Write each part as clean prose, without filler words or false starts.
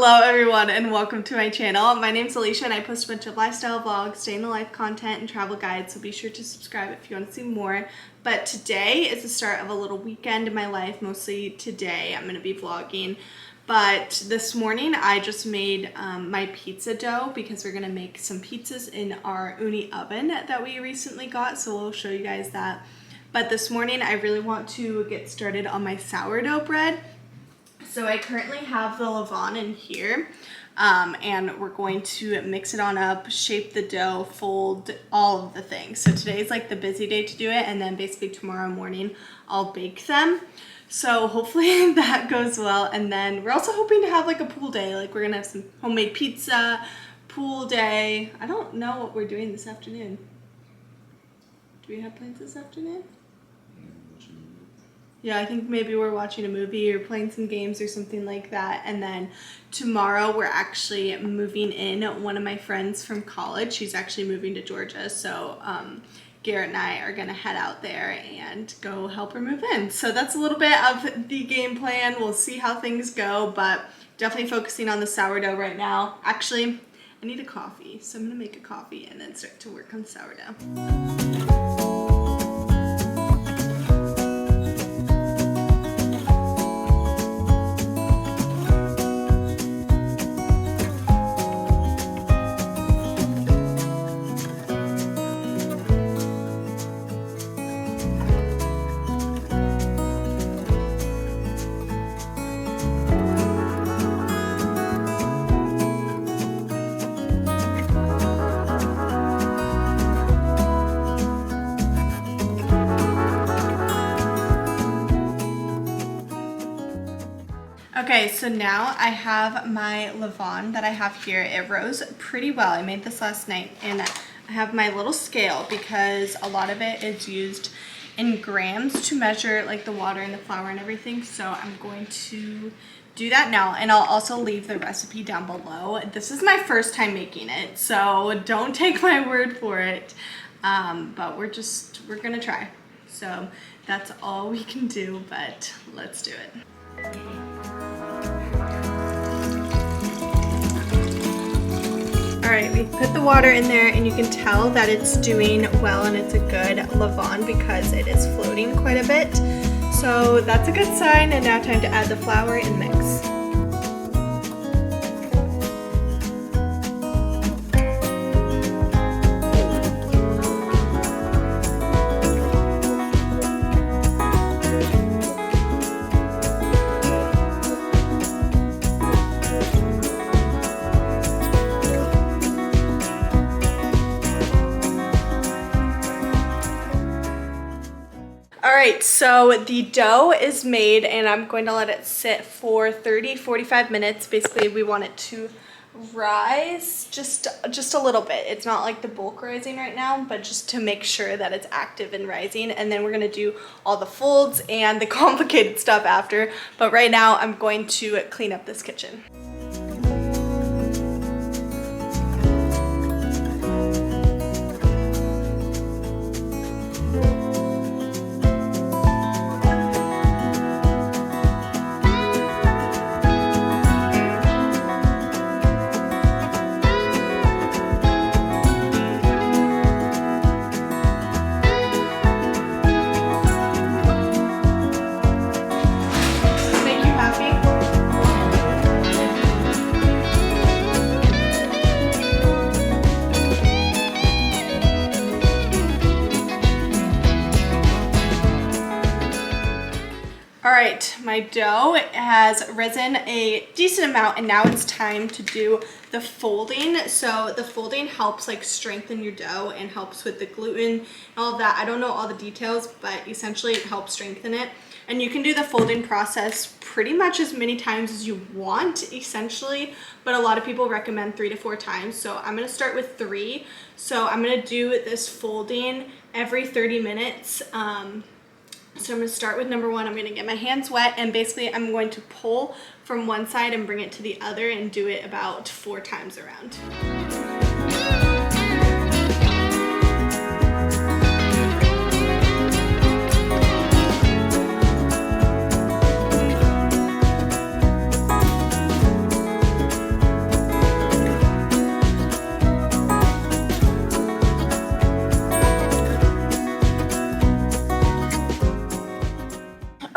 Hello everyone and welcome to my channel. My name's Alicia and I post a bunch of lifestyle vlogs, day in the life content, and travel guides, so be sure to subscribe if you want to see more. But today is the start of a little weekend in my life. Mostly today I'm going to be vlogging, but this morning I just made my pizza dough because we're going to make some pizzas in our ooni oven that we recently got, so we'll show you guys that. But this morning I really want to get started on my sourdough bread. So I currently have the levain in here, and we're going to mix it on up, shape the dough, fold, all of the things. So today's like the busy day to do it, and then basically tomorrow morning I'll bake them. So hopefully that goes well. And then we're also hoping to have like a pool day. Like we're gonna have some homemade pizza, pool day. I don't know what we're doing this afternoon. Do we have plans this afternoon? Yeah, I think maybe we're watching a movie or playing some games or something like that. And then tomorrow we're actually moving in. One of my friends from college, she's actually moving to Georgia. So Garrett and I are gonna head out there and go help her move in. So that's a little bit of the game plan. We'll see how things go, but definitely focusing on the sourdough right now. Actually, I need a coffee. So I'm gonna make a coffee and then start to work on sourdough. Okay, so now I have my levain that I have here. It rose pretty well. I made this last night, and I have my little scale because a lot of it is used in grams to measure like the water and the flour and everything. So I'm going to do that now, and I'll also leave the recipe down below. This is my first time making it, so don't take my word for it. But we're gonna try. So that's all we can do, but let's do it. Alright, we put the water in there and you can tell that it's doing well and it's a good levain because it is floating quite a bit. So that's a good sign, and now time to add the flour and mix. Alright, so the dough is made and I'm going to let it sit for 30-45 minutes. Basically, we want it to rise just a little bit. It's not like the bulk rising right now, but just to make sure that it's active and rising. And then we're going to do all the folds and the complicated stuff after. But right now, I'm going to clean up this kitchen. Alright, my dough has risen a decent amount, and now it's time to do the folding. So the folding helps like strengthen your dough and helps with the gluten and all of that. I don't know all the details, but essentially it helps strengthen it. And you can do the folding process pretty much as many times as you want, essentially, but a lot of people recommend 3 to 4 times. So I'm going to start with 3. So I'm going to do this folding every 30 minutes. So I'm going to start with number 1. I'm going to get my hands wet, and basically I'm going to pull from one side and bring it to the other and do it about 4 times around.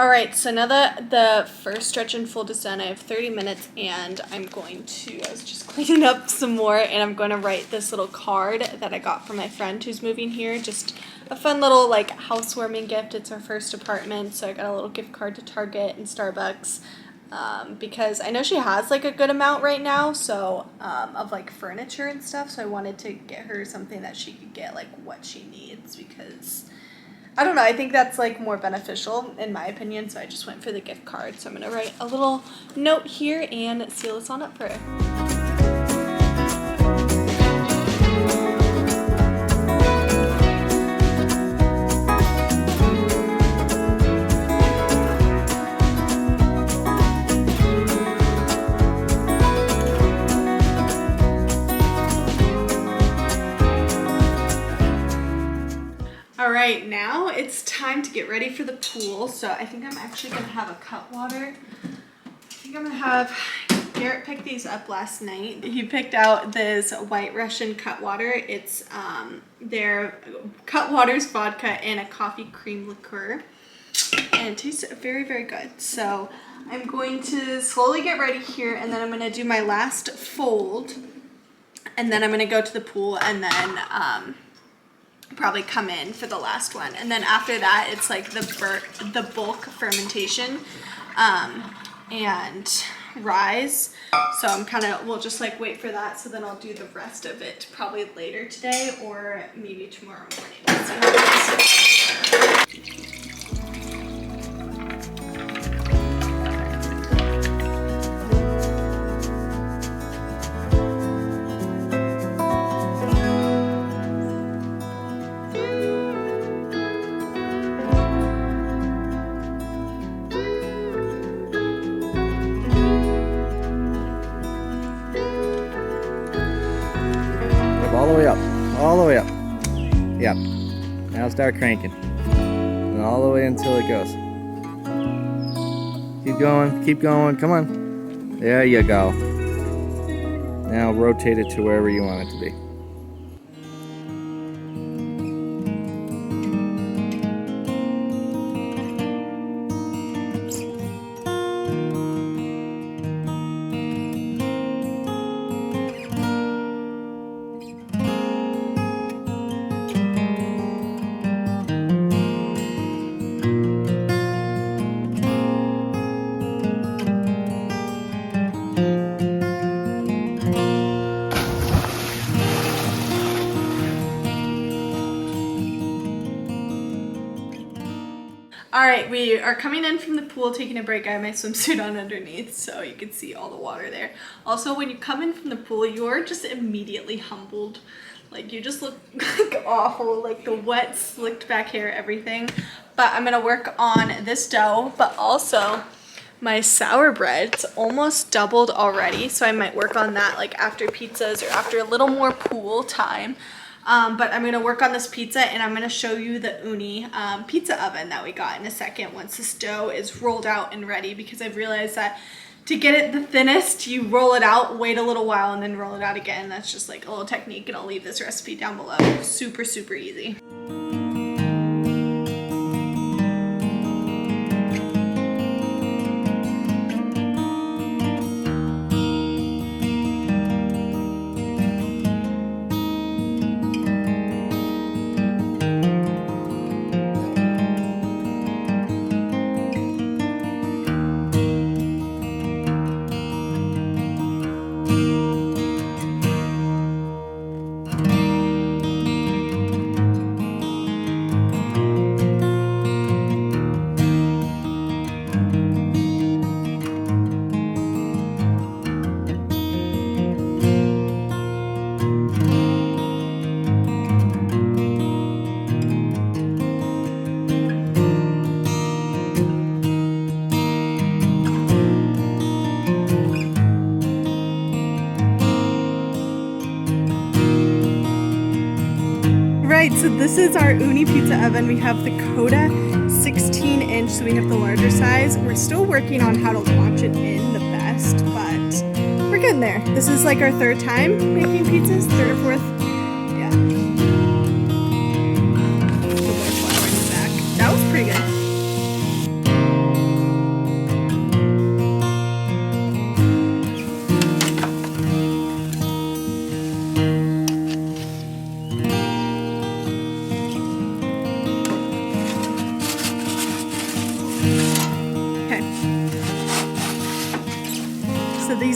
Alright, so now that the first stretch and fold is done, I have 30 minutes and I was just cleaning up some more and I'm going to write this little card that I got from my friend who's moving here. Just a fun little like housewarming gift. It's our first apartment, so I got a little gift card to Target and Starbucks because I know she has like a good amount right now, so of like furniture and stuff, so I wanted to get her something that she could get like what she needs because I don't know, I think that's like more beneficial in my opinion, so I just went for the gift card. So I'm going to write a little note here and seal this on up for her. Alright, now it's time to get ready for the pool. So I think I'm actually going to have a cut water. I think I'm going to have, Garrett picked these up last night. He picked out this White Russian cut water. It's their cut water's vodka and a coffee cream liqueur. And it tastes very, very good. So I'm going to slowly get ready here and then I'm going to do my last fold. And then I'm going to go to the pool and then probably come in for the last one, and then after that it's like the bulk fermentation and rise. So I'm we'll just like wait for that, so then I'll do the rest of it probably later today or maybe tomorrow morning. Let's see how it goes. All the way up. Yep. Now start cranking. And all the way until it goes. Keep going, come on. There you go. Now rotate it to wherever you want it to be. Alright, we are coming in from the pool, taking a break. I have my swimsuit on underneath, so you can see all the water there. Also, when you come in from the pool, you're just immediately humbled. Like, you just look like awful, like the wet, slicked back hair, everything. But I'm going to work on this dough, but also my sour bread. It's almost doubled already, so I might work on that like after pizzas or after a little more pool time. But I'm going to work on this pizza and I'm going to show you the Ooni pizza oven that we got in a second once this dough is rolled out and ready, because I've realized that to get it the thinnest, you roll it out, wait a little while, and then roll it out again. That's just like a little technique, and I'll leave this recipe down below. Super, super easy. Alright, so this is our Ooni pizza oven. We have the Koda 16-inch, so we have the larger size. We're still working on how to launch it in the best, but we're getting there. This is like our third time making pizzas, third or fourth. Yeah. A little more flour in the back. That was pretty good.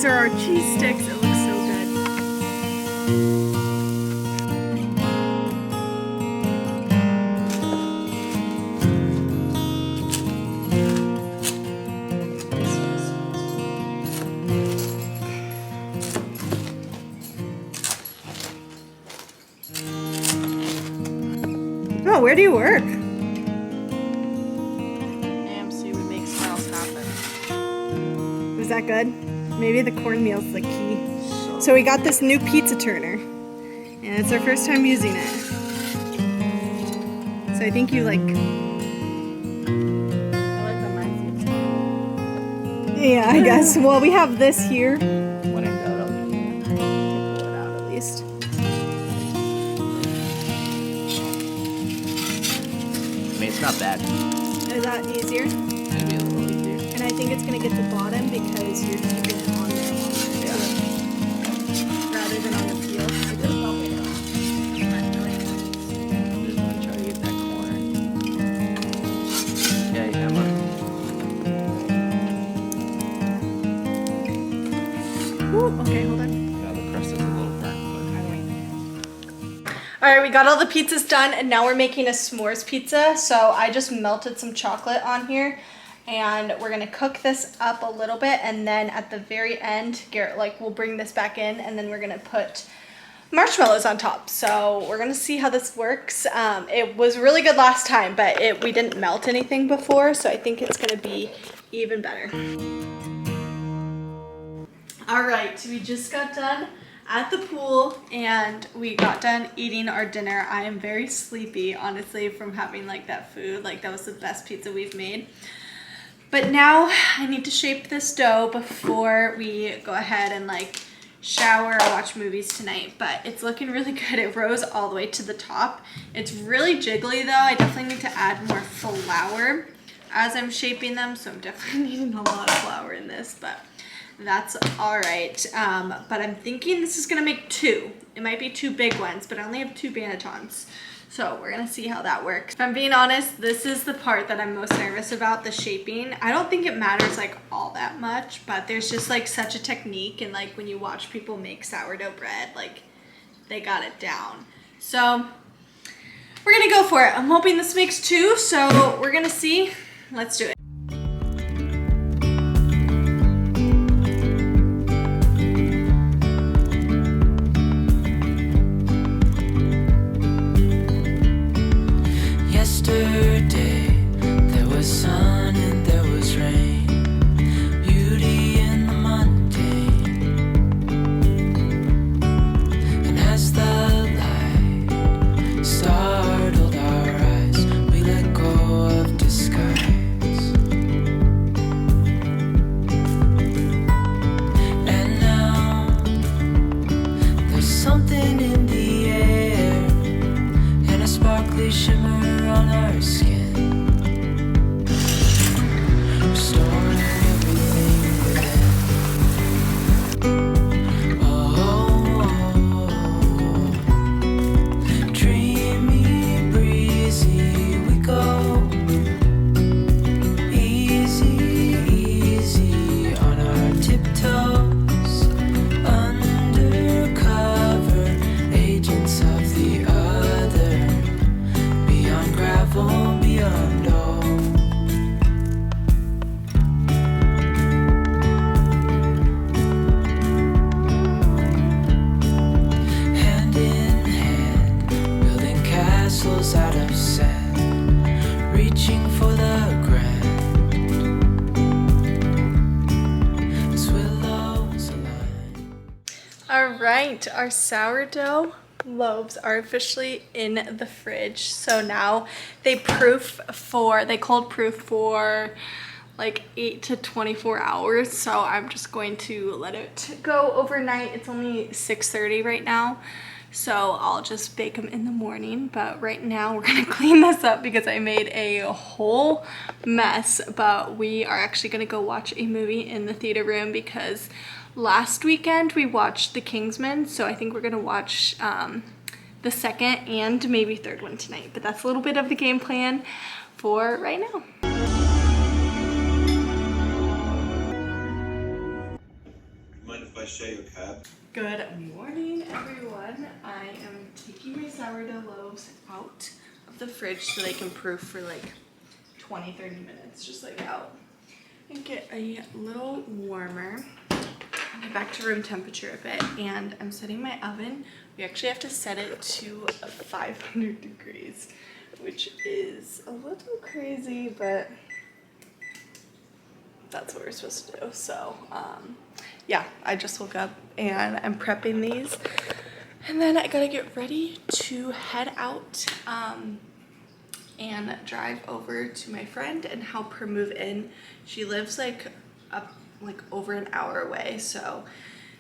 are our cheese sticks. It looks so good. Oh, where do you work? AMC would make smiles happen. Was that good? Maybe the cornmeal's the key. So we got this new pizza turner, and it's our first time using it. So I think you like. I like the mine's. Yeah, I guess. Well, we have this here. When in doubt, I'll Pull it out at least. I mean, it's not bad. Is that easier? Maybe a little easier. And I think it's gonna get the bottom because you're keeping it on there rather than on the peel. I just want to try to get that corner. Yeah, Emma. Ooh, okay, hold on. Yeah, the crust is a little burnt, All right, we got all the pizzas done, and now we're making a s'mores pizza. So I just melted some chocolate on here, and we're gonna cook this up a little bit, and then at the very end, Garrett will bring this back in, and then we're gonna put marshmallows on top. So we're gonna see how this works. It was really good last time, but we didn't melt anything before, so I think it's gonna be even better. All right, so we just got done at the pool and we got done eating our dinner. I am very sleepy, honestly, from having that food. That was the best pizza we've made. But now I need to shape this dough before we go ahead and shower or watch movies tonight. But it's looking really good. It rose all the way to the top. It's really jiggly though. I definitely need to add more flour as I'm shaping them. So I'm definitely needing a lot of flour in this, but that's all right. But I'm thinking this is gonna make two. It might be two big ones, but I only have two bannetons. So we're gonna see how that works. If I'm being honest, this is the part that I'm most nervous about, the shaping. I don't think it matters all that much, but there's just such a technique, and when you watch people make sourdough bread, they got it down. So we're gonna go for it. I'm hoping this makes two, so we're gonna see. Let's do it. Alright, our sourdough loaves are officially in the fridge. So now they cold proof for 8 to 24 hours. So I'm just going to let it go overnight. It's only 6:30 right now. So I'll just bake them in the morning. But right now we're gonna clean this up because I made a whole mess. But we are actually gonna go watch a movie in the theater room because last weekend we watched The Kingsman, so I think we're gonna watch the second and maybe third one tonight. But that's a little bit of the game plan for right now. Might share your cab? Good morning, everyone. I am taking my sourdough loaves out of the fridge so they can proof for like 20-30 minutes, just like out, and get a little warmer. Get back to room temperature a bit, and I'm setting my oven. We actually have to set it to 500 degrees, which is a little crazy, but that's what we're supposed to do. So yeah, I just woke up and I'm prepping these, and then I gotta get ready to head out and drive over to my friend and help her move in. She lives like over an hour away, so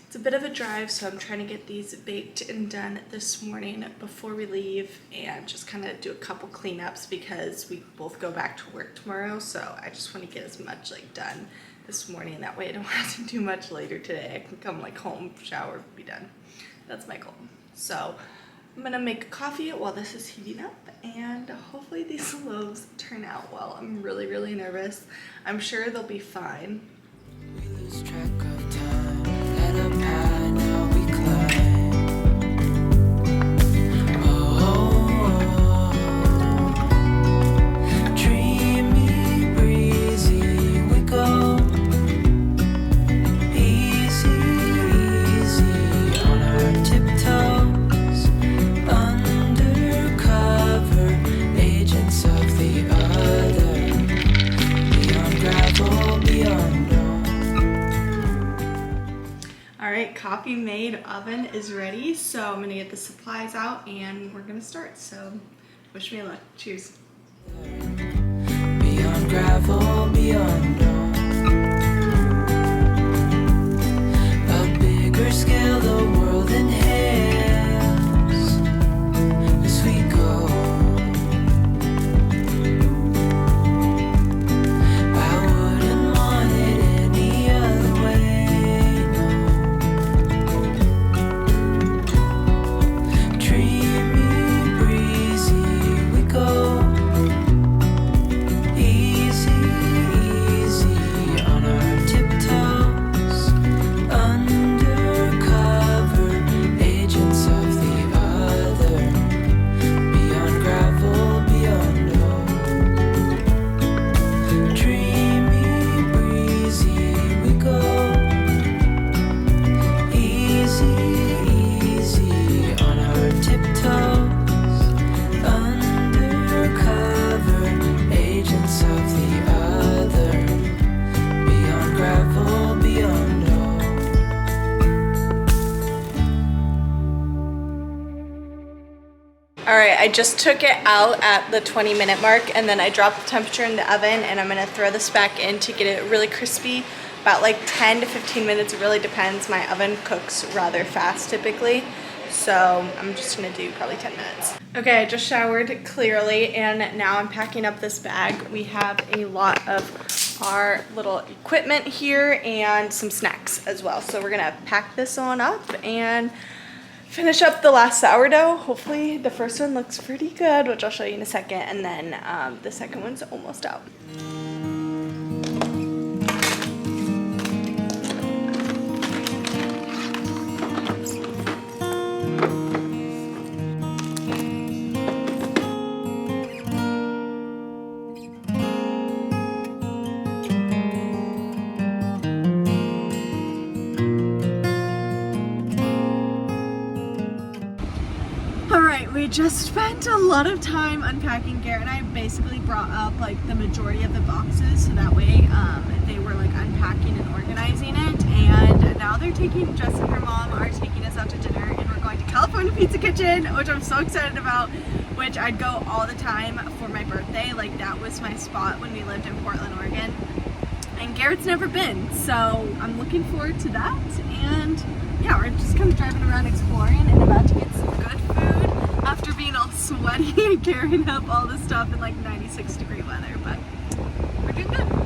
it's a bit of a drive. So I'm trying to get these baked and done this morning before we leave, and just kind of do a couple cleanups because we both go back to work tomorrow. So I just want to get as much like done this morning. That way I don't have to do much later today. I can come like home, shower, be done. That's my goal. So I'm gonna make a coffee while this is heating up, and hopefully these loaves turn out well. I'm really nervous. I'm sure they'll be fine. We lose track of time, head up high, now we climb. Oh, dreamy, breezy, we go. Easy, easy on our tiptoes. Undercover, agents of the other. Beyond gravel, beyond dawn. Alright, coffee made, oven is ready, so I'm gonna get the supplies out and we're gonna start. So wish me luck. Cheers. Beyond gravel, beyond dawn. A bigger scale, the world inhales as we go. I wouldn't want it any other way, no. Dreamy, breezy, we go. Easy, easy on our tiptoes. Undercover, agents of the other. Beyond gravel, beyond dawn. Dreamy, breezy, we go. Easy, easy on our tiptoes. Undercover, agents of the other. Beyond gravel, beyond dawn. Alright, I just took it out at the 20-minute mark, and then I dropped the temperature in the oven, and I'm gonna throw this back in to get it really crispy. About like 10 to 15 minutes, it really depends. My oven cooks rather fast typically, so I'm just gonna do probably 10 minutes. Okay, I just showered clearly, and now I'm packing up this bag. We have a lot of our little equipment here and some snacks as well. So we're gonna pack this on up and finish up the last sourdough. Hopefully the first one looks pretty good, which I'll show you in a second, and then the second one's almost out. Alright, we just spent a lot of time unpacking. Garrett and I basically brought up like the majority of the boxes, so that way they were like unpacking and organizing it. And now they're taking, Jess and her mom are taking us out to dinner, and we're going to California Pizza Kitchen, which I'm so excited about, which I'd go all the time for my birthday. Like that was my spot when we lived in Portland, Oregon. And Garrett's never been, so I'm looking forward to that. And yeah, we're just kind of driving around exploring and about to get some good food after being all sweaty and carrying up all this stuff in like 96-degree weather, but we're doing good.